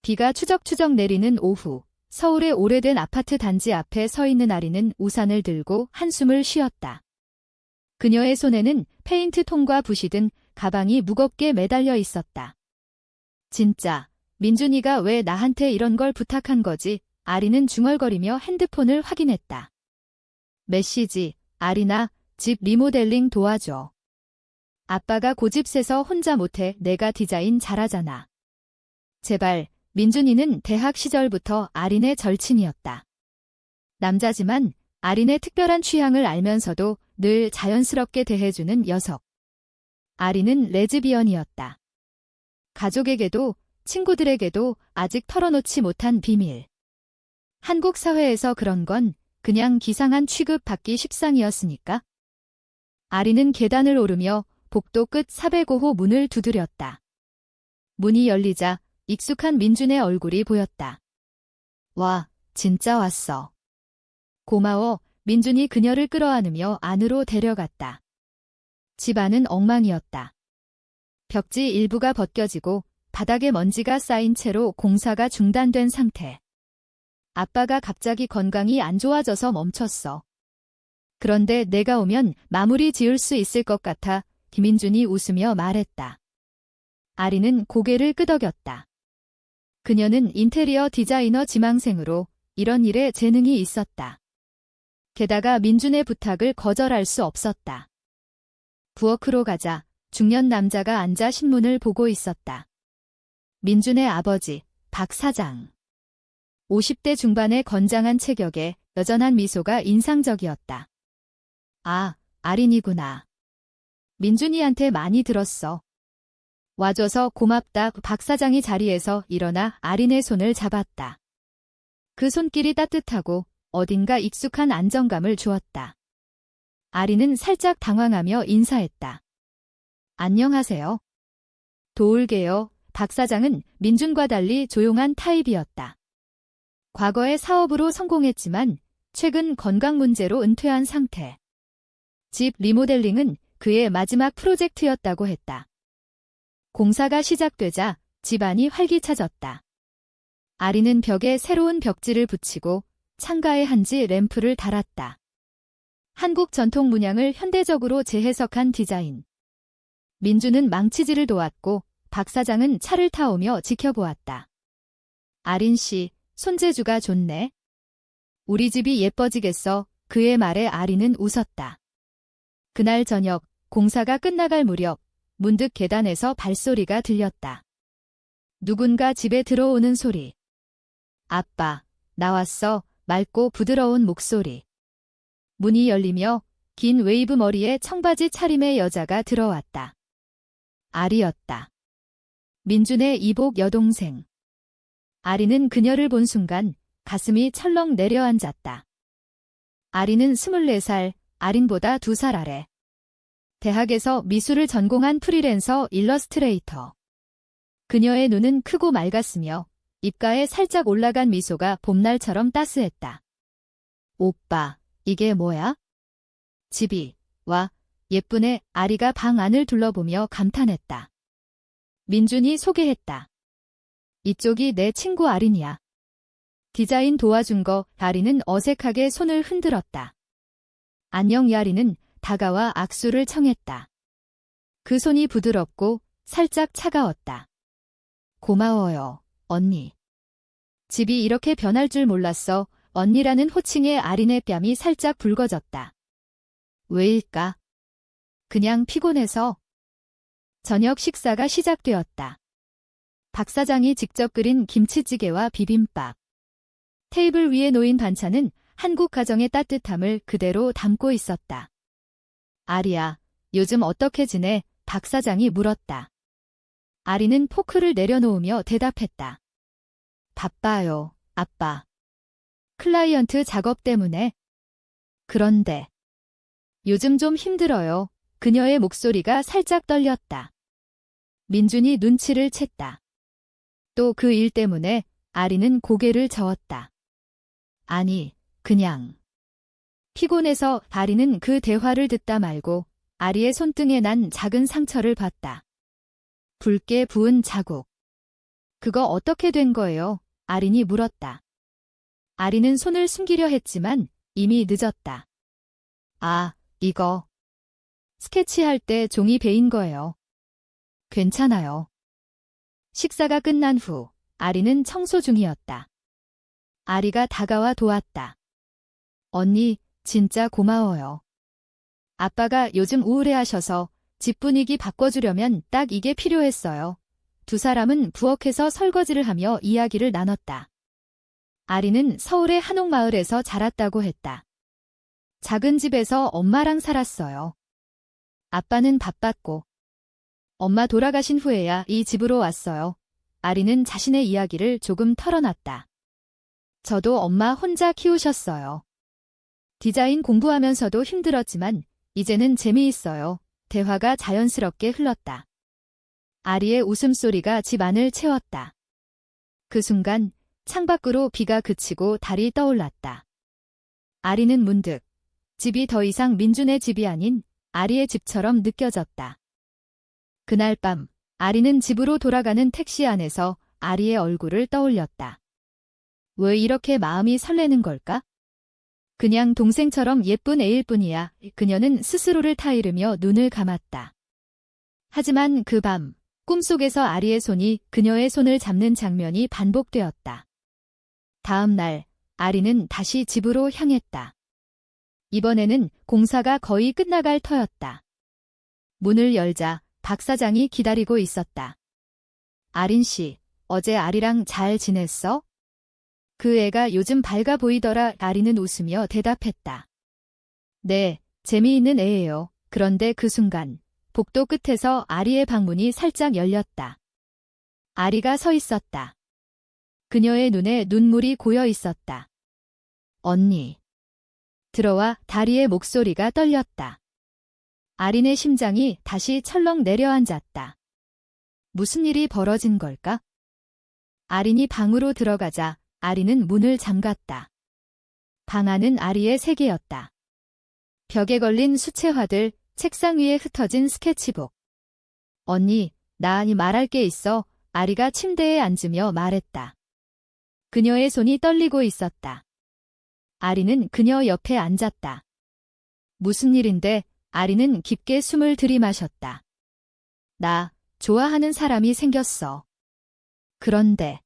비가 추적추적 내리는 오후, 서울의 오래된 아파트 단지 앞에 서 있는 아리는 우산을 들고 한숨을 쉬었다. 그녀의 손에는 페인트통과 붓이 든 가방이 무겁게 매달려 있었다. 진짜, 민준이가 왜 나한테 이런 걸 부탁한 거지? 아리는 중얼거리며 핸드폰을 확인했다. 메시지, 아리나, 집 리모델링 도와줘. 아빠가 고집세서 혼자 못해. 내가 디자인 잘하잖아. 제발. 민준이는 대학 시절부터 아린의 절친이었다. 남자지만 아린의 특별한 취향을 알면서도 늘 자연스럽게 대해주는 녀석. 아린은 레즈비언이었다. 가족에게도 친구들에게도 아직 털어놓지 못한 비밀. 한국 사회에서 그런 건 그냥 기상한 취급받기 십상이었으니까. 아린은 계단을 오르며 복도 끝 405호 문을 두드렸다. 문이 열리자 익숙한 민준의 얼굴이 보였다. 와, 진짜 왔어. 고마워. 민준이 그녀를 끌어안으며 안으로 데려갔다. 집 안은 엉망이었다. 벽지 일부가 벗겨지고 바닥에 먼지가 쌓인 채로 공사가 중단된 상태. 아빠가 갑자기 건강이 안 좋아져서 멈췄어. 그런데 내가 오면 마무리 지을 수 있을 것 같아. 김민준이 웃으며 말했다. 아리는 고개를 끄덕였다. 그녀는 인테리어 디자이너 지망생으로 이런 일에 재능이 있었다. 게다가 민준의 부탁을 거절할 수 없었다. 부엌으로 가자 중년 남자가 앉아 신문을 보고 있었다. 민준의 아버지, 박 사장. 50대 중반의 건장한 체격에 여전한 미소가 인상적이었다. 아, 아린이구나. 민준이한테 많이 들었어. 와줘서 고맙다. 박 사장이 자리에서 일어나 아린의 손을 잡았다. 그 손길이 따뜻하고 어딘가 익숙한 안정감을 주었다. 아린은 살짝 당황하며 인사했다. 안녕하세요. 도울게요. 박 사장은 민준과 달리 조용한 타입이었다. 과거에 사업으로 성공했지만 최근 건강 문제로 은퇴한 상태. 집 리모델링은 그의 마지막 프로젝트였다고 했다. 공사가 시작되자 집안이 활기차졌다. 아리는 벽에 새로운 벽지를 붙이고 창가에 한지 램프를 달았다. 한국 전통 문양을 현대적으로 재해석한 디자인. 민주는 망치질을 도왔고 박 사장은 차를 타오며 지켜보았다. 아린 씨, 손재주가 좋네. 우리 집이 예뻐지겠어. 그의 말에 아리는 웃었다. 그날 저녁 공사가 끝나갈 무렵 문득 계단에서 발소리가 들렸다. 누군가 집에 들어오는 소리. 아빠, 나왔어. 맑고 부드러운 목소리. 문이 열리며 긴 웨이브 머리에 청바지 차림의 여자가 들어왔다. 아리였다. 민준의 이복 여동생. 아리는 그녀를 본 순간 가슴이 철렁 내려앉았다. 아리는 24살, 아린보다 2살 아래. 대학에서 미술을 전공한 프리랜서 일러스트레이터. 그녀의 눈은 크고 맑았으며 입가에 살짝 올라간 미소가 봄날처럼 따스했다. 오빠, 이게 뭐야? 집이, 와, 예쁘네. 아리가 방 안을 둘러보며 감탄했다. 민준이 소개했다. 이쪽이 내 친구 아린이야. 디자인 도와준 거. 아리는 어색하게 손을 흔들었다. 안녕. 야리는 다가와 악수를 청했다. 그 손이 부드럽고 살짝 차가웠다. 고마워요, 언니. 집이 이렇게 변할 줄 몰랐어. 언니라는 호칭에 아린의 뺨이 살짝 붉어졌다. 왜일까? 그냥 피곤해서. 저녁 식사가 시작되었다. 박 사장이 직접 끓인 김치찌개와 비빔밥. 테이블 위에 놓인 반찬은 한국 가정의 따뜻함을 그대로 담고 있었다. 아리야, 요즘 어떻게 지내? 박 사장이 물었다. 아리는 포크를 내려놓으며 대답했다. 바빠요, 아빠. 클라이언트 작업 때문에. 그런데 요즘 좀 힘들어요. 그녀의 목소리가 살짝 떨렸다. 민준이 눈치를 챘다. 또 그 일 때문에. 아리는 고개를 저었다. 아니, 그냥. 피곤해서. 아리는 그 대화를 듣다 말고 아리의 손등에 난 작은 상처를 봤다. 붉게 부은 자국. 그거 어떻게 된 거예요? 아린이 물었다. 아린은 손을 숨기려 했지만 이미 늦었다. 아, 이거. 스케치할 때 종이 베인 거예요. 괜찮아요. 식사가 끝난 후 아리는 청소 중이었다. 아리가 다가와 도왔다. 언니, 진짜 고마워요. 아빠가 요즘 우울해하셔서 집 분위기 바꿔주려면 딱 이게 필요했어요. 두 사람은 부엌에서 설거지를 하며 이야기를 나눴다. 아리는 서울의 한옥마을에서 자랐다고 했다. 작은 집에서 엄마랑 살았어요. 아빠는 바빴고 엄마 돌아가신 후에야 이 집으로 왔어요. 아리는 자신의 이야기를 조금 털어놨다. 저도 엄마 혼자 키우셨어요. 디자인 공부하면서도 힘들었지만 이제는 재미있어요. 대화가 자연스럽게 흘렀다. 아리의 웃음소리가 집 안을 채웠다. 그 순간 창밖으로 비가 그치고 달이 떠올랐다. 아리는 문득 집이 더 이상 민준의 집이 아닌 아리의 집처럼 느껴졌다. 그날 밤 아리는 집으로 돌아가는 택시 안에서 아리의 얼굴을 떠올렸다. 왜 이렇게 마음이 설레는 걸까? 그냥 동생처럼 예쁜 애일 뿐이야. 그녀는 스스로를 타이르며 눈을 감았다. 하지만 그 밤 꿈속에서 아리의 손이 그녀의 손을 잡는 장면이 반복되었다. 다음 날 아리는 다시 집으로 향했다. 이번에는 공사가 거의 끝나갈 터였다. 문을 열자 박 사장이 기다리고 있었다. 아린 씨, 어제 아리랑 잘 지냈어? 그 애가 요즘 밝아 보이더라. 아리는 웃으며 대답했다. 네, 재미있는 애예요. 그런데 그 순간 복도 끝에서 아리의 방문이 살짝 열렸다. 아리가 서 있었다. 그녀의 눈에 눈물이 고여 있었다. 언니. 들어와 다리의 목소리가 떨렸다. 아린의 심장이 다시 철렁 내려앉았다. 무슨 일이 벌어진 걸까? 아린이 방으로 들어가자 아린은 문을 잠갔다. 방 안은 아리의 세계였다. 벽에 걸린 수채화들, 책상 위에 흩어진 스케치북. 언니, 나 말할 게 있어. 아리가 침대에 앉으며 말했다. 그녀의 손이 떨리고 있었다. 아리는 그녀 옆에 앉았다. 무슨 일인데? 아리는 깊게 숨을 들이마셨다. 나 좋아하는 사람이 생겼어. 그런데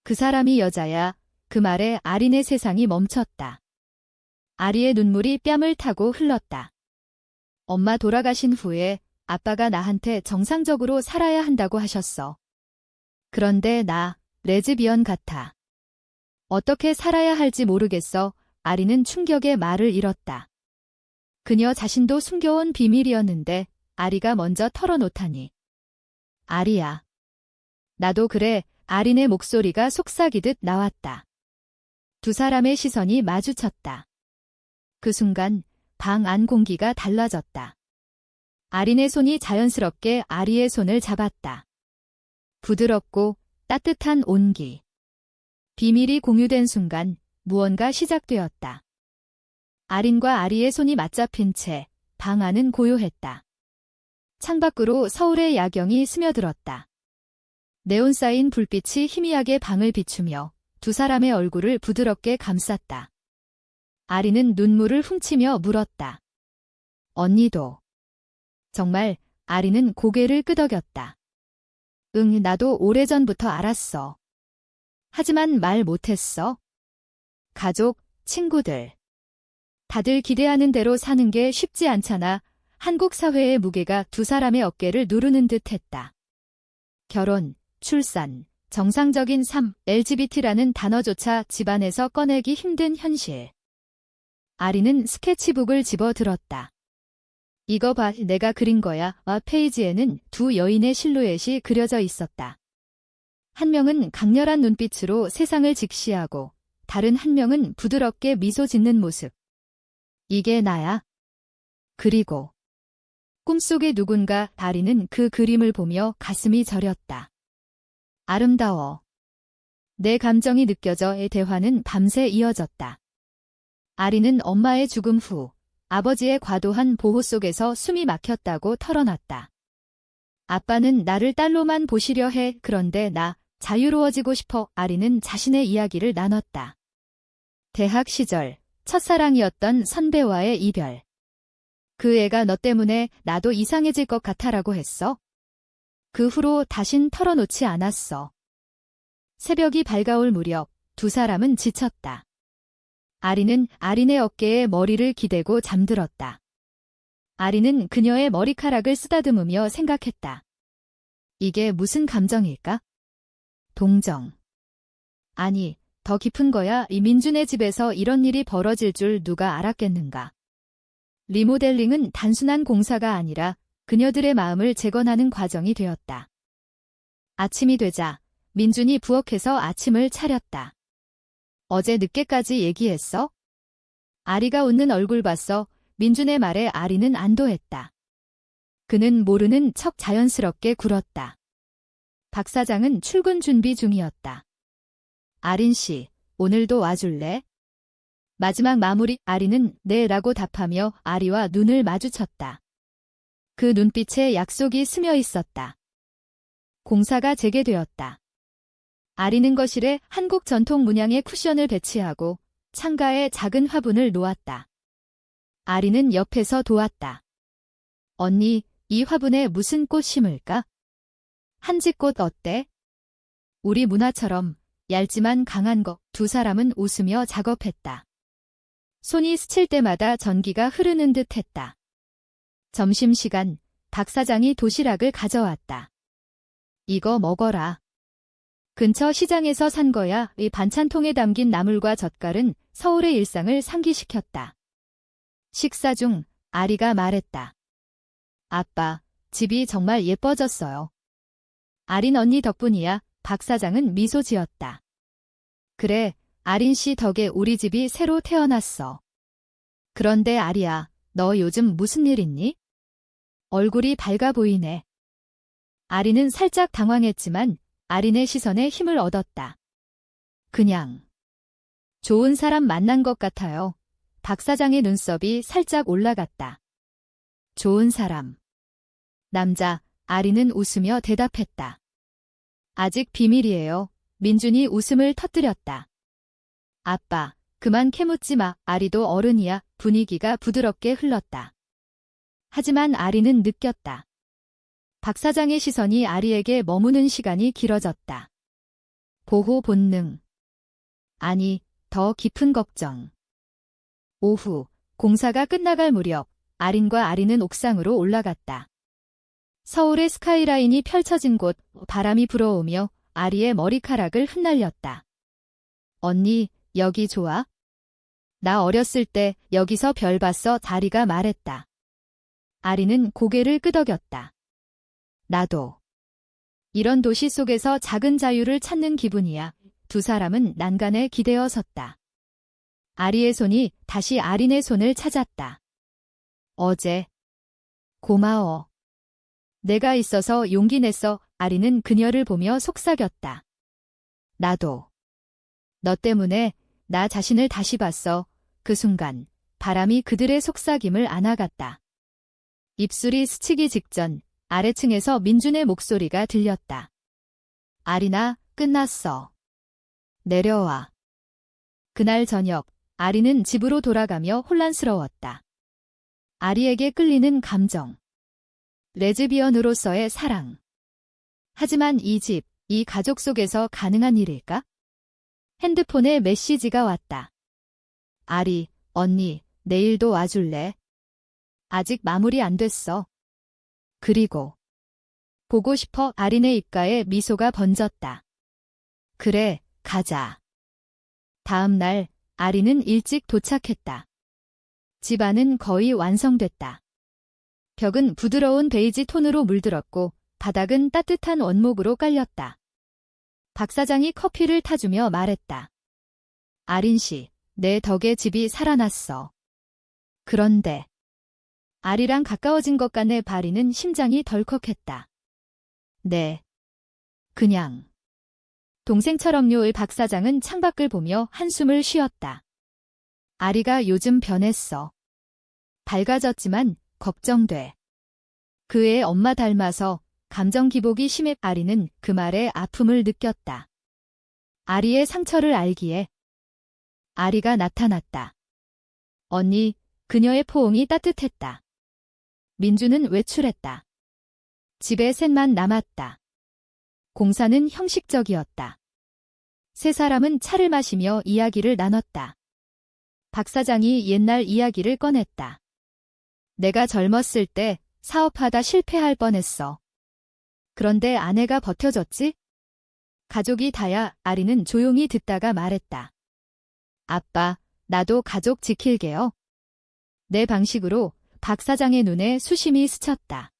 그 사람이 여자야. 그 말에 아린의 세상이 멈췄다. 아리의 눈물이 뺨을 타고 흘렀다. 엄마 돌아가신 후에 아빠가 나한테 정상적으로 살아야 한다고 하셨어. 그런데 나 레즈비언 같아. 어떻게 살아야 할지 모르겠어. 아리는 충격의 말을 잃었다. 그녀 자신도 숨겨온 비밀이었는데 아리가 먼저 털어놓다니. 아리야. 나도 그래. 아린의 목소리가 속삭이듯 나왔다. 두 사람의 시선이 마주쳤다. 그 순간 방 안 공기가 달라졌다. 아린의 손이 자연스럽게 아리의 손을 잡았다. 부드럽고 따뜻한 온기. 비밀이 공유된 순간 무언가 시작되었다. 아린과 아리의 손이 맞잡힌 채 방 안은 고요했다. 창밖으로 서울의 야경이 스며들었다. 네온 쌓인 불빛이 희미하게 방을 비추며 두 사람의 얼굴을 부드럽게 감쌌다. 아리는 눈물을 훔치며 물었다. 언니도. 정말? 아리는 고개를 끄덕였다. 응, 나도 오래전부터 알았어. 하지만 말 못했어. 가족, 친구들. 다들 기대하는 대로 사는 게 쉽지 않잖아. 한국 사회의 무게가 두 사람의 어깨를 누르는 듯 했다. 결혼, 출산, 정상적인 삶, LGBT라는 단어조차 집안에서 꺼내기 힘든 현실. 아리는 스케치북을 집어들었다. 이거 봐, 내가 그린 거야. 페이지에는 두 여인의 실루엣이 그려져 있었다. 한 명은 강렬한 눈빛으로 세상을 직시하고 다른 한 명은 부드럽게 미소 짓는 모습. 이게 나야? 그리고 꿈속의 누군가. 아리는 그 그림을 보며 가슴이 저렸다. 아름다워. 내 감정이 느껴져의 대화는 밤새 이어졌다. 아리는 엄마의 죽음 후 아버지의 과도한 보호 속에서 숨이 막혔다고 털어놨다. 아빠는 나를 딸로만 보시려 해. 그런데 나 자유로워지고 싶어 아리는 자신의 이야기를 나눴다. 대학 시절 첫사랑이었던 선배와의 이별. 그 애가 너 때문에 나도 이상해질 것 같아라고 했어. 그 후로 다신 털어놓지 않았어. 새벽이 밝아올 무렵 두 사람은 지쳤다. 아리는 아린의 어깨에 머리를 기대고 잠들었다. 아리는 그녀의 머리카락을 쓰다듬으며 생각했다. 이게 무슨 감정일까? 동정. 아니, 더 깊은 거야. 이 민준의 집에서 이런 일이 벌어질 줄 누가 알았겠는가. 리모델링은 단순한 공사가 아니라 그녀들의 마음을 재건하는 과정이 되었다. 아침이 되자 민준이 부엌에서 아침을 차렸다. 어제 늦게까지 얘기했어? 아리가 웃는 얼굴 봤어. 민준의 말에 아리는 안도했다. 그는 모르는 척 자연스럽게 굴었다. 박 사장은 출근 준비 중이었다. 아린 씨, 오늘도 와줄래? 마지막 마무리. 아리는 네라고 답하며 아리와 눈을 마주쳤다. 그 눈빛에 약속이 스며 있었다. 공사가 재개되었다. 아리는 거실에 한국 전통 문양의 쿠션을 배치하고 창가에 작은 화분을 놓았다. 아리는 옆에서 도왔다. 언니, 이 화분에 무슨 꽃 심을까? 한지꽃 어때? 우리 문화처럼 얇지만 강한 거. 두 사람은 웃으며 작업했다. 손이 스칠 때마다 전기가 흐르는 듯 했다. 점심시간, 박 사장이 도시락을 가져왔다. 이거 먹어라. 근처 시장에서 산 거야. 이 반찬통에 담긴 나물과 젓갈은 서울의 일상을 상기시켰다. 식사 중 아리가 말했다. 아빠, 집이 정말 예뻐졌어요. 아린 언니 덕분이야. 박 사장은 미소 지었다. 그래, 아린 씨 덕에 우리 집이 새로 태어났어. 그런데 아리야, 너 요즘 무슨 일 있니? 얼굴이 밝아 보이네. 아리는 살짝 당황했지만 아린의 시선에 힘을 얻었다. 그냥 좋은 사람 만난 것 같아요. 박 사장의 눈썹이 살짝 올라갔다. 좋은 사람. 남자. 아리는 웃으며 대답했다. 아직 비밀이에요. 민준이 웃음을 터뜨렸다. 아빠, 그만 캐묻지 마. 아리도 어른이야. 분위기가 부드럽게 흘렀다. 하지만 아리는 느꼈다. 박 사장의 시선이 아리에게 머무는 시간이 길어졌다. 보호 본능. 아니, 더 깊은 걱정. 오후, 공사가 끝나갈 무렵, 아린과 아리는 옥상으로 올라갔다. 서울의 스카이라인이 펼쳐진 곳, 바람이 불어오며 아리의 머리카락을 흩날렸다. 언니, 여기 좋아? 나 어렸을 때 여기서 별 봤어. 아리가 말했다. 아리는 고개를 끄덕였다. 나도. 이런 도시 속에서 작은 자유를 찾는 기분이야. 두 사람은 난간에 기대어 섰다. 아리의 손이 다시 아린의 손을 찾았다. 어제. 고마워. 내가 있어서 용기 냈어. 아리는 그녀를 보며 속삭였다. 나도. 너 때문에 나 자신을 다시 봤어. 그 순간 바람이 그들의 속삭임을 안아갔다. 입술이 스치기 직전 아래층에서 민준의 목소리가 들렸다. 아리나, 끝났어. 내려와. 그날 저녁, 아리는 집으로 돌아가며 혼란스러웠다. 아리에게 끌리는 감정. 레즈비언으로서의 사랑. 하지만 이 집, 이 가족 속에서 가능한 일일까? 핸드폰에 메시지가 왔다. 아리, 언니, 내일도 와줄래? 아직 마무리 안 됐어. 그리고 보고 싶어. 아린의 입가에 미소가 번졌다. 그래, 가자. 다음 날 아린은 일찍 도착했다. 집안은 거의 완성됐다. 벽은 부드러운 베이지 톤으로 물들었고 바닥은 따뜻한 원목으로 깔렸다. 박 사장이 커피를 타주며 말했다. 아린 씨, 내 덕에 집이 살아났어. 그런데 아리랑 가까워진 것 같네. 아리는 심장이 덜컥했다. 네. 그냥. 동생처럼요. 박 사장은 창밖을 보며 한숨을 쉬었다. 아리가 요즘 변했어. 밝아졌지만 걱정돼. 그의 엄마 닮아서 감정 기복이 심해 아리는 그 말에 아픔을 느꼈다. 아리의 상처를 알기에 아리가 나타났다. 언니, 그녀의 포옹이 따뜻했다. 민주는 외출했다. 집에 셋만 남았다. 공사는 형식적이었다. 세 사람은 차를 마시며 이야기를 나눴다. 박 사장이 옛날 이야기를 꺼냈다. 내가 젊었을 때 사업하다 실패할 뻔했어. 그런데 아내가 버텨줬지? 가족이 다야. 아리는 조용히 듣다가 말했다. 아빠, 나도 가족 지킬게요. 내 방식으로. 박 사장의 눈에 수심이 스쳤다.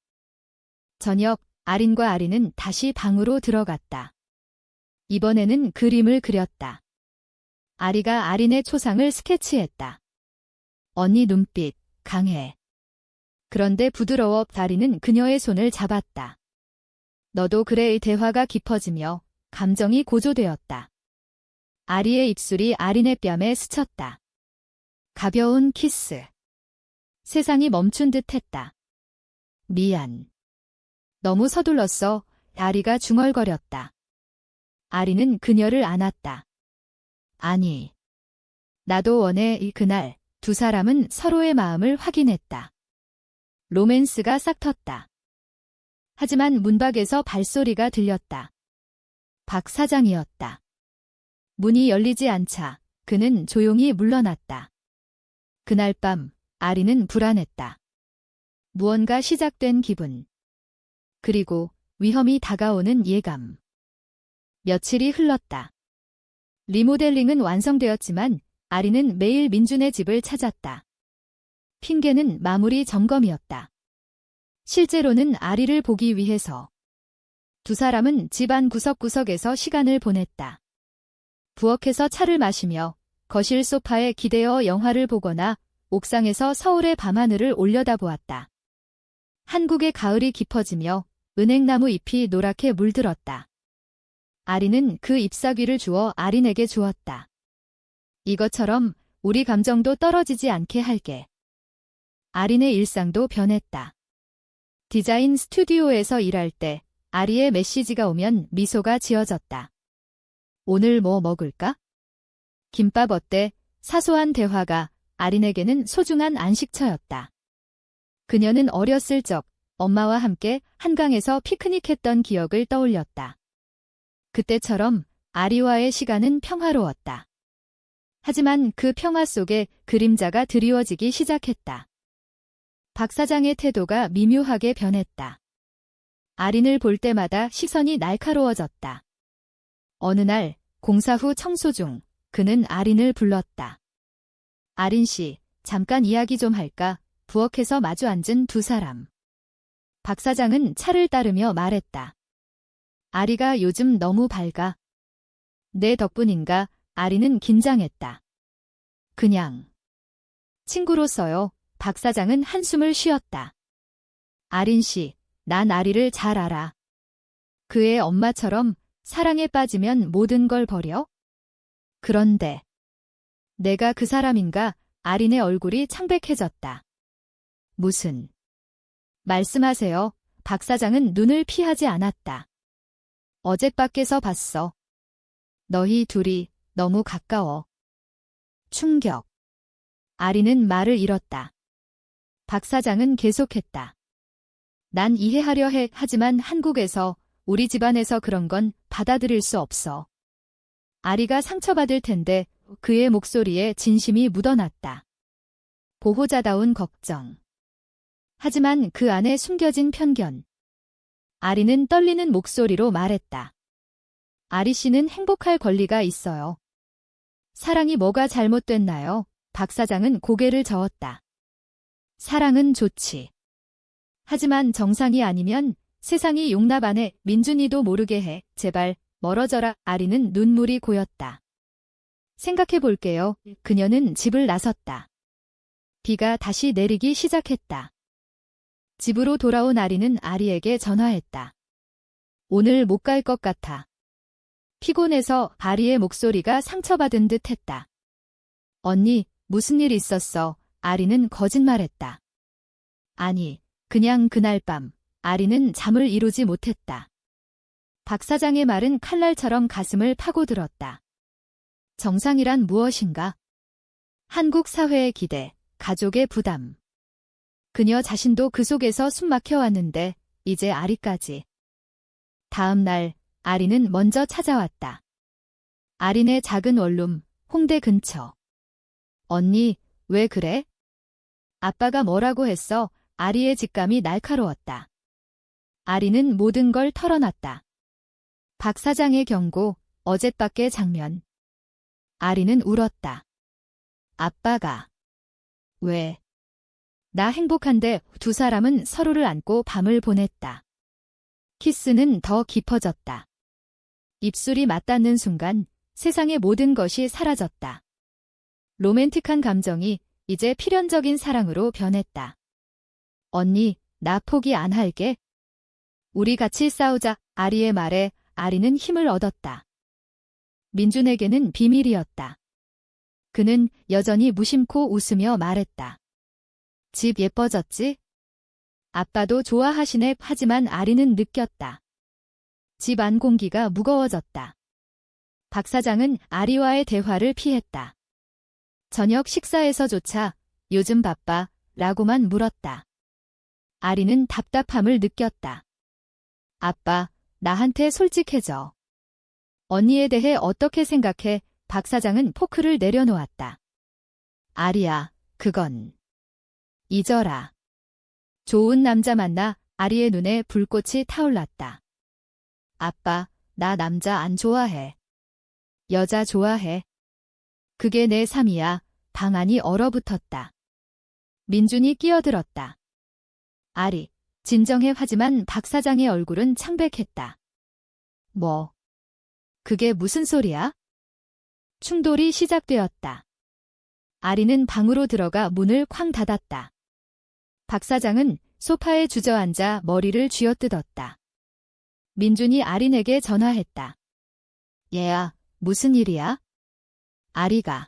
저녁, 아린과 아리는 다시 방으로 들어갔다. 이번에는 그림을 그렸다. 아리가 아린의 초상을 스케치했다. 언니 눈빛, 강해. 그런데 부드러워. 아리는 그녀의 손을 잡았다. 너도 그래의 대화가 깊어지며 감정이 고조되었다. 아리의 입술이 아린의 뺨에 스쳤다. 가벼운 키스. 세상이 멈춘 듯 했다. 미안. 너무 서둘렀어. 아리가 중얼거렸다. 아리는 그녀를 안았다. 아니. 나도 원해. 그날 두 사람은 서로의 마음을 확인했다. 로맨스가 싹 텄다. 하지만 문 밖에서 발소리가 들렸다. 박 사장이었다. 문이 열리지 않자 그는 조용히 물러났다. 그날 밤 아리는 불안했다. 무언가 시작된 기분. 그리고 위험이 다가오는 예감. 며칠이 흘렀다. 리모델링은 완성되었지만 아리는 매일 민준의 집을 찾았다. 핑계는 마무리 점검이었다. 실제로는 아리를 보기 위해서. 두 사람은 집안 구석구석에서 시간을 보냈다. 부엌에서 차를 마시며 거실 소파에 기대어 영화를 보거나 옥상에서 서울의 밤하늘을 올려다보았다. 한국의 가을이 깊어지며 은행나무 잎이 노랗게 물들었다. 아리는 그 잎사귀를 주워 아린에게 주었다. 이것처럼 우리 감정도 떨어지지 않게 할게. 아린의 일상도 변했다. 디자인 스튜디오에서 일할 때 아리의 메시지가 오면 미소가 지어졌다. 오늘 뭐 먹을까? 김밥 어때? 사소한 대화가 아린에게는 소중한 안식처였다. 그녀는 어렸을 적 엄마와 함께 한강에서 피크닉했던 기억을 떠올렸다. 그때처럼 아리와의 시간은 평화로웠다. 하지만 그 평화 속에 그림자가 드리워지기 시작했다. 박 사장의 태도가 미묘하게 변했다. 아린을 볼 때마다 시선이 날카로워졌다. 어느 날 공사 후 청소 중 그는 아린을 불렀다. 아린 씨, 잠깐 이야기 좀 할까? 부엌에서 마주 앉은 두 사람. 박 사장은 차를 따르며 말했다. 아리가 요즘 너무 밝아. 내 덕분인가? 아리는 긴장했다. 그냥. 친구로서요. 박 사장은 한숨을 쉬었다. 아린 씨, 난 아리를 잘 알아. 그의 엄마처럼 사랑에 빠지면 모든 걸 버려? 그런데 내가 그 사람인가? 아린의 얼굴이 창백해졌다. 무슨 말씀하세요? 박 사장은 눈을 피하지 않았다. 어젯밤께서 봤어. 너희 둘이 너무 가까워. 충격. 아린은 말을 잃었다. 박 사장은 계속했다. 난 이해하려 해. 하지만 한국에서 우리 집안에서 그런 건 받아들일 수 없어. 아리가 상처받을 텐데 그의 목소리에 진심이 묻어났다. 보호자다운 걱정. 하지만 그 안에 숨겨진 편견. 아리는 떨리는 목소리로 말했다. 아리 씨는 행복할 권리가 있어요. 사랑이 뭐가 잘못됐나요? 박 사장은 고개를 저었다. 사랑은 좋지. 하지만 정상이 아니면 세상이 용납 안 해. 민준이도 모르게 해. 제발 멀어져라. 아리는 눈물이 고였다. 생각해 볼게요. 그녀는 집을 나섰다. 비가 다시 내리기 시작했다. 집으로 돌아온 아리는 아리에게 전화했다. 오늘 못 갈 것 같아. 피곤해서. 아리의 목소리가 상처받은 듯 했다. 언니, 무슨 일 있었어? 아리는 거짓말했다. 아니, 그냥 그날 밤 아리는 잠을 이루지 못했다. 박 사장의 말은 칼날처럼 가슴을 파고들었다. 정상이란 무엇인가? 한국 사회의 기대, 가족의 부담. 그녀 자신도 그 속에서 숨막혀 왔는데 이제 아리까지. 다음 날 아리는 먼저 찾아왔다. 아린의 작은 원룸, 홍대 근처. 언니, 왜 그래? 아빠가 뭐라고 했어? 아리의 직감이 날카로웠다. 아리는 모든 걸 털어놨다. 박 사장의 경고, 어젯밤의 장면. 아리는 울었다. 아빠가. 왜? 나 행복한데 두 사람은 서로를 안고 밤을 보냈다. 키스는 더 깊어졌다. 입술이 맞닿는 순간 세상의 모든 것이 사라졌다. 로맨틱한 감정이 이제 필연적인 사랑으로 변했다. 언니, 나 포기 안 할게. 우리 같이 싸우자. 아리의 말에 아리는 힘을 얻었다. 민준에게는 비밀이었다. 그는 여전히 무심코 웃으며 말했다. 집 예뻐졌지? 아빠도 좋아하시네. 하지만 아리는 느꼈다. 집 안 공기가 무거워졌다. 박 사장은 아리와의 대화를 피했다. 저녁 식사에서조차 요즘 바빠? 라고만 물었다. 아리는 답답함을 느꼈다. 아빠, 나한테 솔직해져. 언니에 대해 어떻게 생각해? 박 사장은 포크를 내려놓았다. 아리야, 그건. 잊어라. 좋은 남자 만나. 아리의 눈에 불꽃이 타올랐다. 아빠, 나 남자 안 좋아해. 여자 좋아해. 그게 내 삶이야. 방 안이 얼어붙었다. 민준이 끼어들었다. 아리, 진정해. 하지만 박 사장의 얼굴은 창백했다. 뭐? 그게 무슨 소리야? 충돌이 시작되었다. 아리는 방으로 들어가 문을 쾅 닫았다. 박 사장은 소파에 주저앉아 머리를 쥐어뜯었다. 민준이 아린에게 전화했다. 얘야, 무슨 일이야? 아리가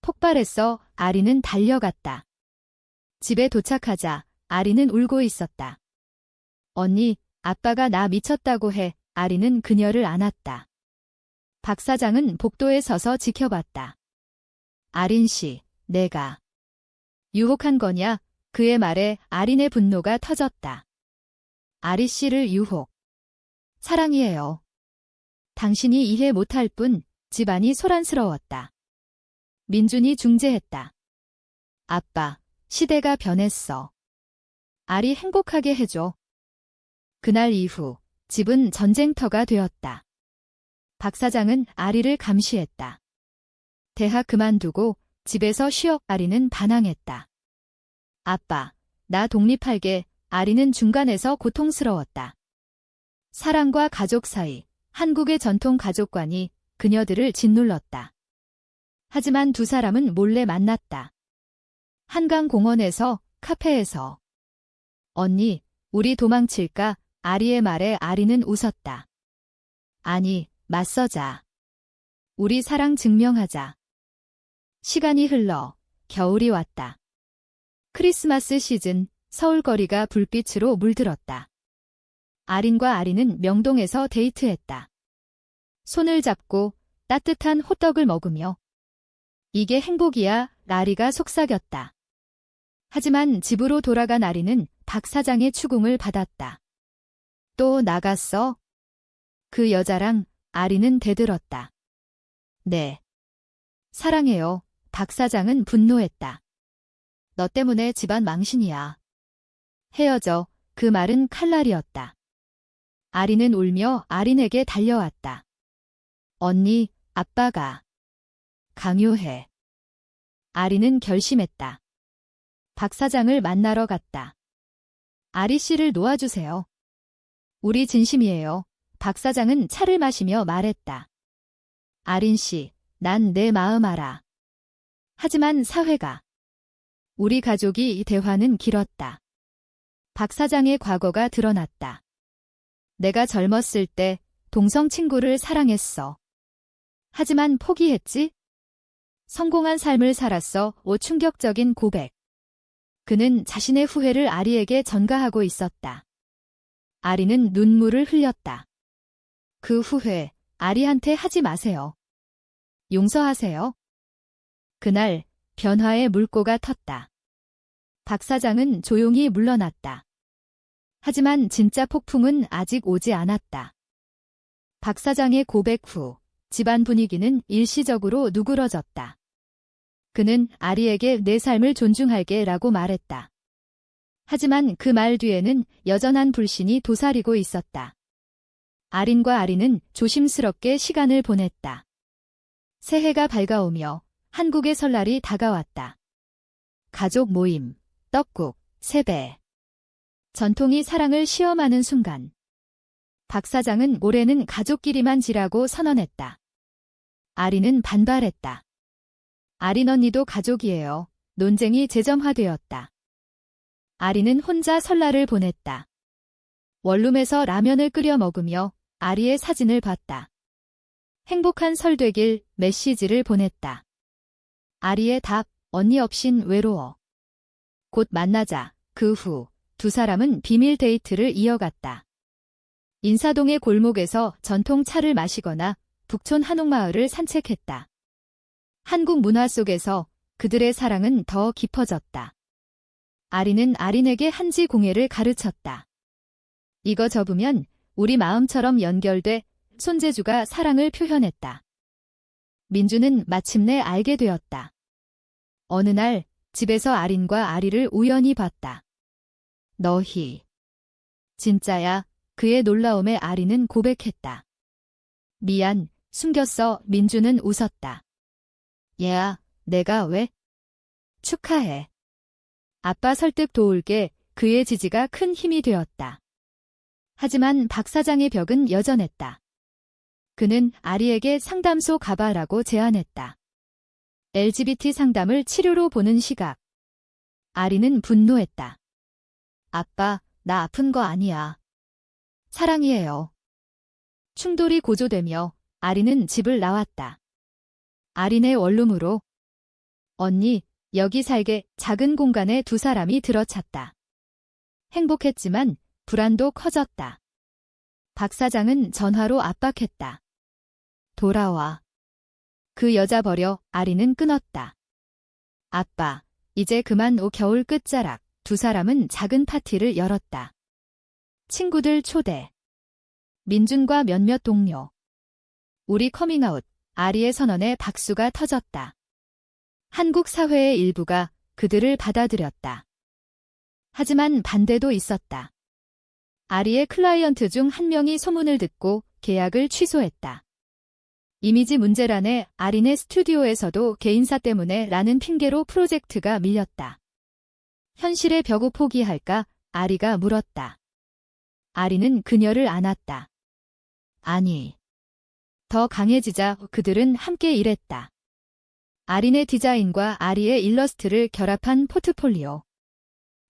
폭발했어. 아리는 달려갔다. 집에 도착하자 아리는 울고 있었다. 언니, 아빠가 나 미쳤다고 해. 아리는 그녀를 안았다. 박 사장은 복도에 서서 지켜봤다. 아린 씨, 내가 유혹한 거냐? 그의 말에 아린의 분노가 터졌다. 아리 씨를 유혹. 사랑이에요. 당신이 이해 못할 뿐 집안이 소란스러웠다. 민준이 중재했다. 아빠, 시대가 변했어. 아리 행복하게 해줘. 그날 이후 집은 전쟁터가 되었다. 박 사장은 아리를 감시했다. 대학 그만두고 집에서 쉬어. 아리는 반항했다. 아빠, 나 독립할게. 아리는 중간에서 고통스러웠다. 사랑과 가족 사이, 한국의 전통 가족관이 그녀들을 짓눌렀다. 하지만 두 사람은 몰래 만났다. 한강공원에서, 카페에서. 언니, 우리 도망칠까? 아리의 말에 아리는 웃었다. 아니, 맞서자. 우리 사랑 증명하자. 시간이 흘러 겨울이 왔다. 크리스마스 시즌, 서울거리가 불빛으로 물들었다. 아린과 아리는 명동에서 데이트했다. 손을 잡고 따뜻한 호떡을 먹으며. 이게 행복이야. 아리가 속삭였다. 하지만 집으로 돌아간 아리는 박 사장의 추궁을 받았다. 또 나갔어? 그 여자랑. 아리는 대들었다. 네. 사랑해요. 박 사장은 분노했다. 너 때문에 집안 망신이야. 헤어져. 그 말은 칼날이었다. 아리는 울며 아린에게 달려왔다. 언니, 아빠가 강요해. 아리는 결심했다. 박 사장을 만나러 갔다. 아리 씨를 놓아주세요. 우리 진심이에요. 박 사장은 차를 마시며 말했다. 아린 씨, 난 내 마음 알아. 하지만 사회가. 우리 가족이 이 대화는 길었다. 박 사장의 과거가 드러났다. 내가 젊었을 때 동성 친구를 사랑했어. 하지만 포기했지? 성공한 삶을 살았어. 충격적인 고백. 그는 자신의 후회를 아리에게 전가하고 있었다. 아리는 눈물을 흘렸다. 그 후회, 아리한테 하지 마세요. 용서하세요. 그날 변화의 물꼬가 텄다. 박 사장은 조용히 물러났다. 하지만 진짜 폭풍은 아직 오지 않았다. 박 사장의 고백 후 집안 분위기는 일시적으로 누그러졌다. 그는 아리에게 내 삶을 존중할게 라고 말했다. 하지만 그 말 뒤에는 여전한 불신이 도사리고 있었다. 아린과 아리는 조심스럽게 시간을 보냈다. 새해가 밝아오며 한국의 설날이 다가왔다. 가족 모임, 떡국, 세배. 전통이 사랑을 시험하는 순간. 박 사장은 올해는 가족끼리만 지라고 선언했다. 아리는 반발했다. 아린 언니도 가족이에요. 논쟁이 재점화되었다. 아리는 혼자 설날을 보냈다. 원룸에서 라면을 끓여 먹으며 아리의 사진을 봤다. 행복한 설 되길 메시지를 보냈다. 아리의 답, 언니 없인 외로워. 곧 만나자. 그 후 두 사람은 비밀 데이트를 이어갔다. 인사동의 골목에서 전통 차를 마시거나 북촌 한옥마을을 산책했다. 한국 문화 속에서 그들의 사랑은 더 깊어졌다. 아리는 아린에게 한지 공예를 가르쳤다. 이거 접으면 우리 마음처럼 연결돼 손재주가 사랑을 표현했다. 민주는 마침내 알게 되었다. 어느 날 집에서 아린과 아리를 우연히 봤다. 너희 진짜야? 그의 놀라움에 아리는 고백했다. 미안, 숨겼어. 민주는 웃었다. 얘야, 내가 왜? 축하해. 아빠 설득 도울게. 그의 지지가 큰 힘이 되었다. 하지만 박 사장의 벽은 여전했다. 그는 아리에게 상담소 가봐라고 제안했다. LGBT 상담을 치료로 보는 시각. 아리는 분노했다. 아빠, 나 아픈 거 아니야. 사랑이에요. 충돌이 고조되며 아리는 집을 나왔다. 아린의 원룸으로. 언니, 여기 살게. 작은 공간에 두 사람이 들어찼다. 행복했지만 불안도 커졌다. 박 사장은 전화로 압박했다. 돌아와. 그 여자 버려. 아리는 끊었다. 아빠, 이제 그만 오. 겨울 끝자락. 두 사람은 작은 파티를 열었다. 친구들 초대. 민준과 몇몇 동료. 우리 커밍아웃. 아리의 선언에 박수가 터졌다. 한국 사회의 일부가 그들을 받아들였다. 하지만 반대도 있었다. 아리의 클라이언트 중 한 명이 소문을 듣고 계약을 취소했다. 이미지 문제란에 아린의 스튜디오에서도 개인사 때문에 라는 핑계로 프로젝트가 밀렸다. 현실의 벽을 포기할까? 아리가 물었다. 아리는 그녀를 안았다. 아니. 더 강해지자 그들은 함께 일했다. 아린의 디자인과 아리의 일러스트를 결합한 포트폴리오.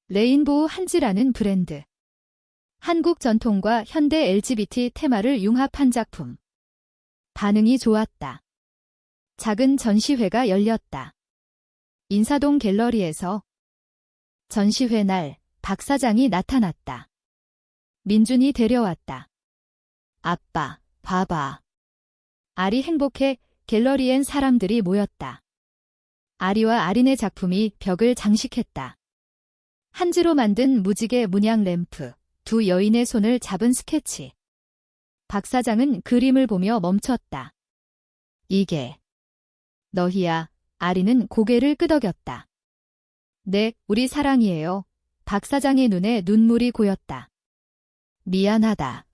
레인보우 한지라는 브랜드. 한국 전통과 현대 LGBT 테마를 융합한 작품. 반응이 좋았다. 작은 전시회가 열렸다. 인사동 갤러리에서. 전시회 날 박 사장이 나타났다. 민준이 데려왔다. 아빠, 봐봐. 아리 행복해. 갤러리엔 사람들이 모였다. 아리와 아린의 작품이 벽을 장식했다. 한지로 만든 무지개 문양 램프, 두 여인의 손을 잡은 스케치. 박 사장은 그림을 보며 멈췄다. 이게 너희야. 아리는 고개를 끄덕였다. 네, 우리 사랑이에요. 박 사장의 눈에 눈물이 고였다. 미안하다.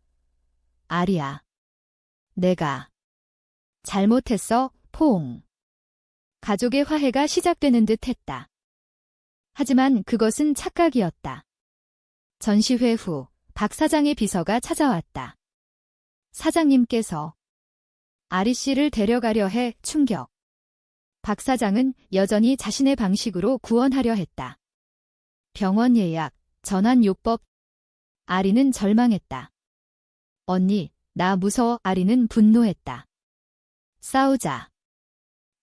아리야. 내가 잘못했어. 포옹. 가족의 화해가 시작되는 듯 했다. 하지만 그것은 착각이었다. 전시회 후 박 사장의 비서가 찾아왔다. 사장님께서 아리 씨를 데려가려 해. 충격. 박 사장은 여전히 자신의 방식으로 구원하려 했다. 병원 예약, 전환요법. 아리는 절망했다. 언니, 나 무서워. 아리는 분노했다. 싸우자.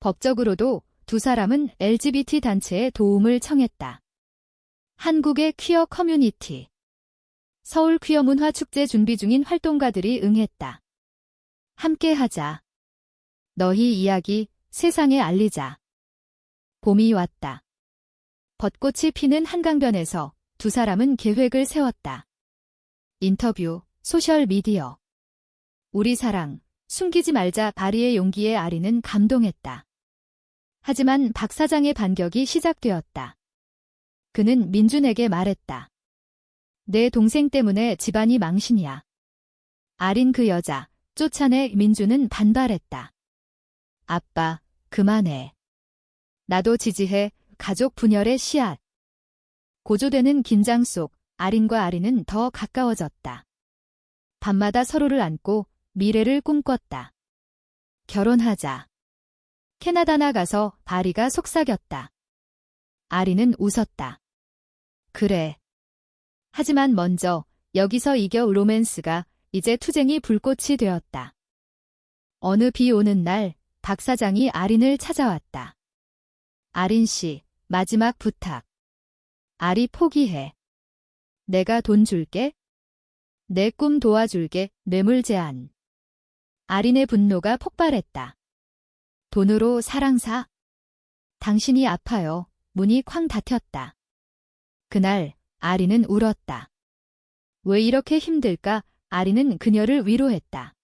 법적으로도 두 사람은 LGBT 단체에 도움을 청했다. 한국의 퀴어 커뮤니티. 서울 퀴어 문화 축제 준비 중인 활동가들이 응했다. 함께 하자. 너희 이야기 세상에 알리자. 봄이 왔다. 벚꽃이 피는 한강변에서 두 사람은 계획을 세웠다. 인터뷰, 소셜미디어. 우리 사랑, 숨기지 말자. 아리의 용기에 아리는 감동했다. 하지만 박 사장의 반격이 시작되었다. 그는 민준에게 말했다. 내 동생 때문에 집안이 망신이야. 아린 그 여자, 쫓아내. 민준은 반발했다. 아빠, 그만해. 나도 지지해. 가족 분열의 씨앗. 고조되는 긴장 속 아린과 아리는 더 가까워졌다. 밤마다 서로를 안고 미래를 꿈꿨다. 결혼하자. 캐나다 나가서 아리가 속삭였다. 아리는 웃었다. 그래. 하지만 먼저 여기서 이겨 로맨스가 이제 투쟁이 불꽃이 되었다. 어느 비 오는 날 박 사장이 아린을 찾아왔다. 아린 씨, 마지막 부탁. 아리 포기해. 내가 돈 줄게. 내 꿈 도와줄게. 뇌물 제한. 아린의 분노가 폭발했다. 돈으로 사랑 사? 당신이 아파요. 문이 쾅 닫혔다. 그날 아린은 울었다. 왜 이렇게 힘들까? 아린은 그녀를 위로했다.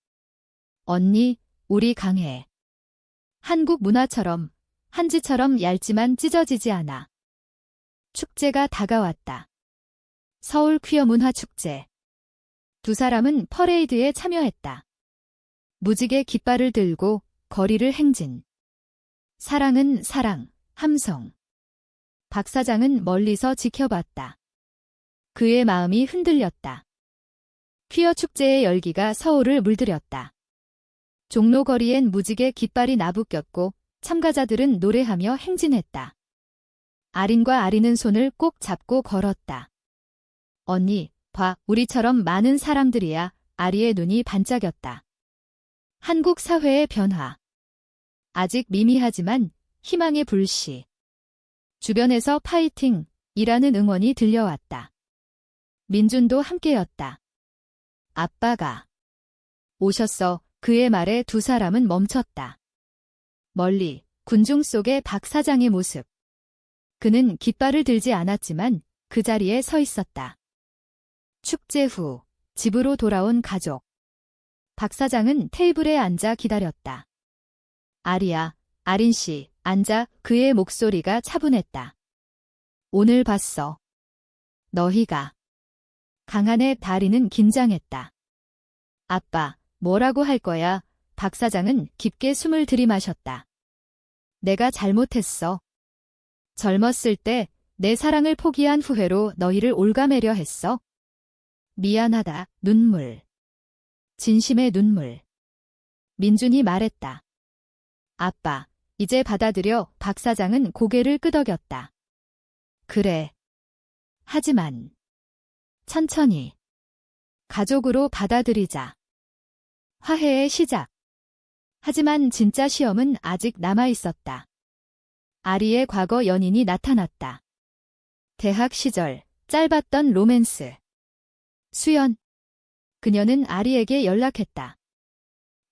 언니, 우리 강해. 한국 문화처럼, 한지처럼 얇지만 찢어지지 않아. 축제가 다가왔다. 서울 퀴어 문화 축제. 두 사람은 퍼레이드에 참여했다. 무지개 깃발을 들고 거리를 행진. 사랑은 사랑, 함성. 박 사장은 멀리서 지켜봤다. 그의 마음이 흔들렸다. 퀴어 축제의 열기가 서울을 물들였다. 종로거리엔 무지개 깃발이 나부꼈고 참가자들은 노래하며 행진했다. 아린과 아리는 손을 꼭 잡고 걸었다. 언니, 봐, 우리처럼 많은 사람들이야. 아리의 눈이 반짝였다. 한국 사회의 변화. 아직 미미하지만 희망의 불씨. 주변에서 파이팅! 이라는 응원이 들려왔다. 민준도 함께였다. 아빠가 오셨어. 그의 말에 두 사람은 멈췄다. 멀리 군중 속의 박 사장의 모습. 그는 깃발을 들지 않았지만 그 자리에 서 있었다. 축제 후 집으로 돌아온 가족. 박 사장은 테이블에 앉아 기다렸다. 아리야, 아린 씨, 앉아. 그의 목소리가 차분했다. 오늘 봤어. 너희가. 강한의 다리는 긴장했다. 아빠, 뭐라고 할 거야? 박 사장은 깊게 숨을 들이마셨다. 내가 잘못했어. 젊었을 때 내 사랑을 포기한 후회로 너희를 올가매려 했어. 미안하다. 눈물. 진심의 눈물. 민준이 말했다. 아빠, 이제 받아들여. 박 사장은 고개를 끄덕였다. 그래. 하지만 천천히. 가족으로 받아들이자. 화해의 시작. 하지만 진짜 시험은 아직 남아 있었다. 아리의 과거 연인이 나타났다. 대학 시절 짧았던 로맨스. 수연. 그녀는 아리에게 연락했다.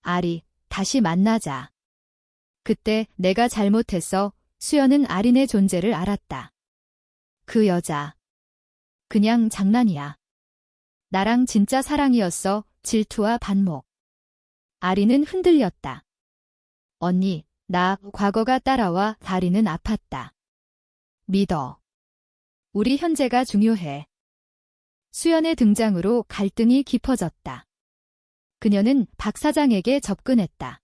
아리, 다시 만나자. 그때 내가 잘못했어. 수연은 아린의 존재를 알았다. 그 여자. 그냥 장난이야. 나랑 진짜 사랑이었어. 질투와 반목. 아리는 흔들렸다. 언니, 나 과거가 따라와. 아리는 아팠다. 믿어. 우리 현재가 중요해. 수연의 등장으로 갈등이 깊어졌다. 그녀는 박 사장에게 접근했다.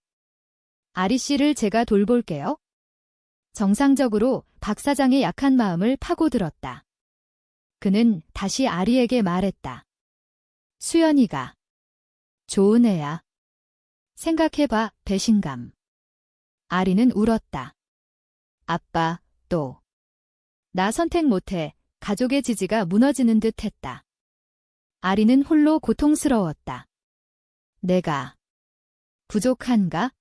아리 씨를 제가 돌볼게요. 정상적으로 박 사장의 약한 마음을 파고들었다. 그는 다시 아리에게 말했다. 수연이가 좋은 애야. 생각해봐. 배신감. 아리는 울었다. 아빠, 또. 나 선택 못해. 가족의 지지가 무너지는 듯 했다. 아리는 홀로 고통스러웠다. 내가 부족한가?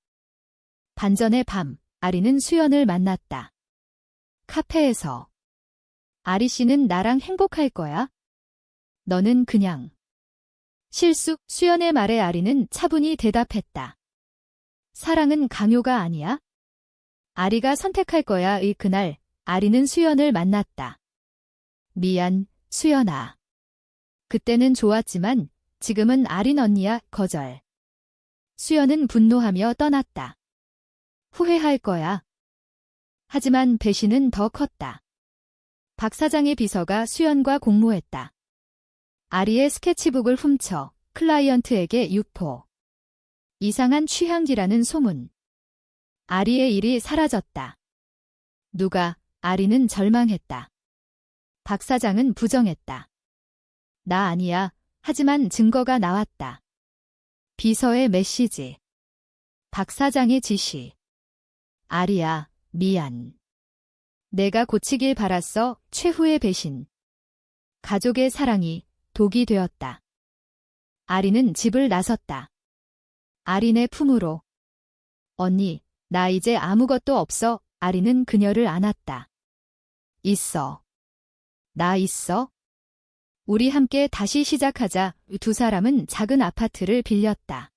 반전의 밤, 아리는 수연을 만났다. 카페에서. 아리 씨는 나랑 행복할 거야? 너는 그냥 실수, 수연의 말에 아리는 차분히 대답했다. 사랑은 강요가 아니야? 아리가 선택할 거야의 그날, 아리는 수연을 만났다. 미안, 수연아. 그때는 좋았지만 지금은 아린 언니야, 거절. 수연은 분노하며 떠났다. 후회할 거야. 하지만 배신은 더 컸다. 박 사장의 비서가 수연과 공모했다. 아리의 스케치북을 훔쳐 클라이언트에게 유포. 이상한 취향기라는 소문. 아리의 일이 사라졌다. 누가, 아리는 절망했다. 박 사장은 부정했다. 나 아니야. 하지만 증거가 나왔다. 비서의 메시지. 박 사장의 지시. 아리야, 미안. 내가 고치길 바랐어. 최후의 배신. 가족의 사랑이 독이 되었다. 아리는 집을 나섰다. 아린의 품으로. 언니, 나 이제 아무것도 없어. 아리는 그녀를 안았다. 있어. 나 있어. 우리 함께 다시 시작하자. 두 사람은 작은 아파트를 빌렸다.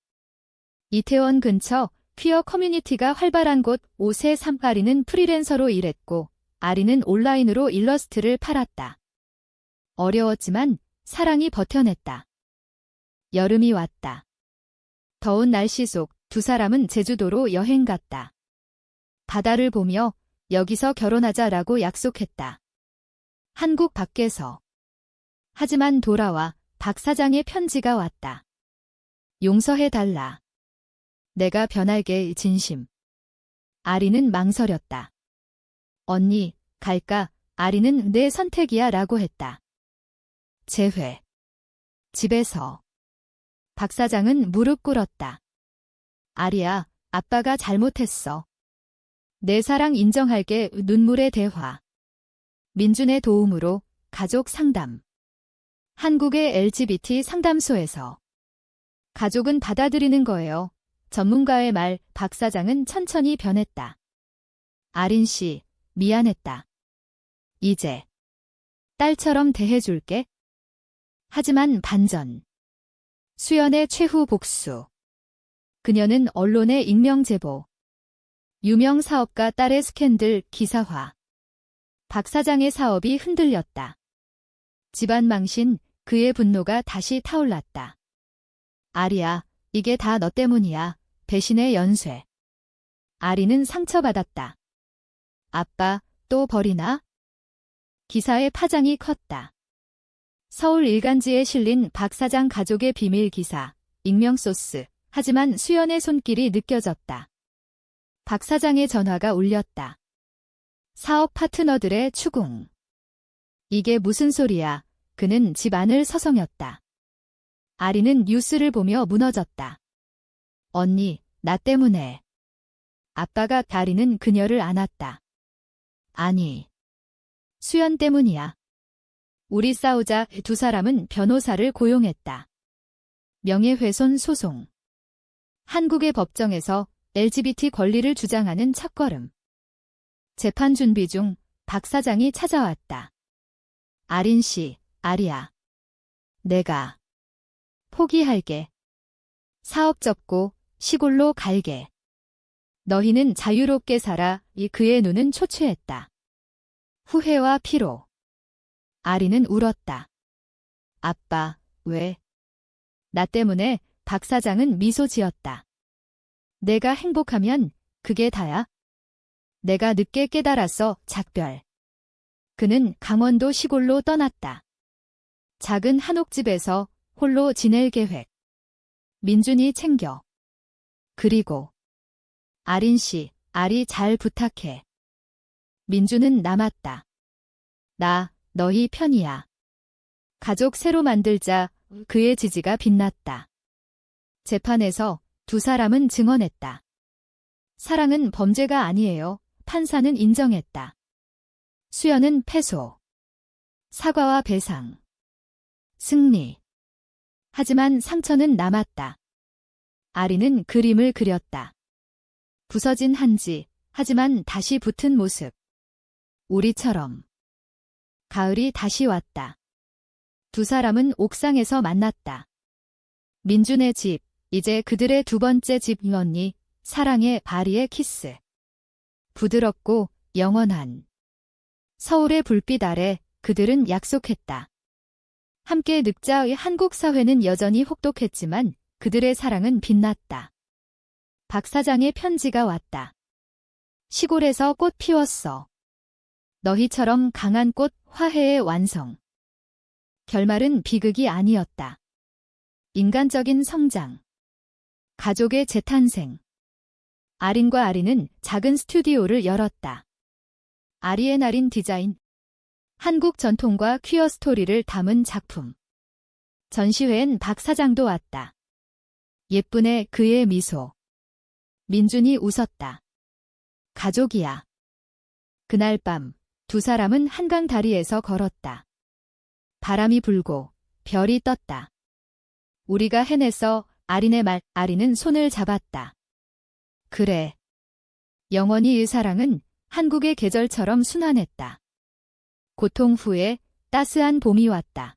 이태원 근처 퀴어 커뮤니티가 활발한 곳 5세 3. 아리는 프리랜서로 일했고 아리는 온라인으로 일러스트를 팔았다. 어려웠지만 사랑이 버텨냈다. 여름이 왔다. 더운 날씨 속 두 사람은 제주도로 여행 갔다. 바다를 보며 여기서 결혼하자라고 약속했다. 한국 밖에서. 하지만 돌아와 박 사장의 편지가 왔다. 용서해달라. 내가 변할게 진심. 아리는 망설였다. 언니, 갈까? 아리는 내 선택이야 라고 했다. 재회. 집에서. 박 사장은 무릎 꿇었다. 아리야, 아빠가 잘못했어. 내 사랑 인정할게. 눈물의 대화. 민준의 도움으로 가족 상담. 한국의 LGBT 상담소에서. 가족은 받아들이는 거예요. 전문가의 말. 박 사장은 천천히 변했다. 아린 씨, 미안했다. 이제 딸처럼 대해줄게. 하지만 반전. 수연의 최후 복수. 그녀는 언론에 익명 제보. 유명 사업가 딸의 스캔들 기사화. 박 사장의 사업이 흔들렸다. 집안 망신, 그의 분노가 다시 타올랐다. 아리야, 이게 다 너 때문이야. 배신의 연쇄. 아리는 상처받았다. 아빠, 또 버리나? 기사의 파장이 컸다. 서울 일간지에 실린 박 사장 가족의 비밀 기사, 익명 소스. 하지만 수연의 손길이 느껴졌다. 박 사장의 전화가 울렸다. 사업 파트너들의 추궁. 이게 무슨 소리야? 그는 집안을 서성였다. 아리는 뉴스를 보며 무너졌다. 언니, 나 때문에. 아빠가. 아리는 그녀를 안았다. 아니. 수연 때문이야. 우리 싸우자. 두 사람은 변호사를 고용했다. 명예훼손 소송. 한국의 법정에서 LGBT 권리를 주장하는 첫걸음. 재판 준비 중 박 사장이 찾아왔다. 아린 씨, 아리야. 내가 포기할게. 사업 접고 시골로 갈게. 너희는 자유롭게 살아. 그의 눈은 초췌했다. 후회와 피로. 아리는 울었다. 아빠, 왜? 나 때문에. 박 사장은 미소 지었다. 내가 행복하면 그게 다야. 내가 늦게 깨달았어. 작별. 그는 강원도 시골로 떠났다. 작은 한옥집에서 홀로 지낼 계획. 민준이 챙겨. 그리고 아린 씨, 아리 잘 부탁해. 민준은 남았다. 나, 너희 편이야. 가족 새로 만들자. 그의 지지가 빛났다. 재판에서 두 사람은 증언했다. 사랑은 범죄가 아니에요. 판사는 인정했다. 수연은 패소. 사과와 배상. 승리. 하지만 상처는 남았다. 아리는 그림을 그렸다. 부서진 한지, 하지만 다시 붙은 모습. 우리처럼. 가을이 다시 왔다. 두 사람은 옥상에서 만났다. 민준의 집, 이제 그들의 두 번째 집 언니, 사랑의 바리의 키스. 부드럽고 영원한. 서울의 불빛 아래 그들은 약속했다. 함께 늙자의 한국 사회는 여전히 혹독했지만 그들의 사랑은 빛났다. 박 사장의 편지가 왔다. 시골에서 꽃 피웠어. 너희처럼 강한 꽃 화해의 완성. 결말은 비극이 아니었다. 인간적인 성장. 가족의 재탄생. 아린과 아리는 작은 스튜디오를 열었다. 아리의 나린 디자인. 한국 전통과 퀴어 스토리를 담은 작품. 전시회엔 박 사장도 왔다. 예쁜애 그의 미소. 민준이 웃었다. 가족이야. 그날 밤 두 사람은 한강 다리에서 걸었다. 바람이 불고 별이 떴다. 우리가 해냈어. 아린의 말. 아린은 손을 잡았다. 그래. 영원히 이 사랑은 한국의 계절처럼 순환했다. 고통 후에 따스한 봄이 왔다.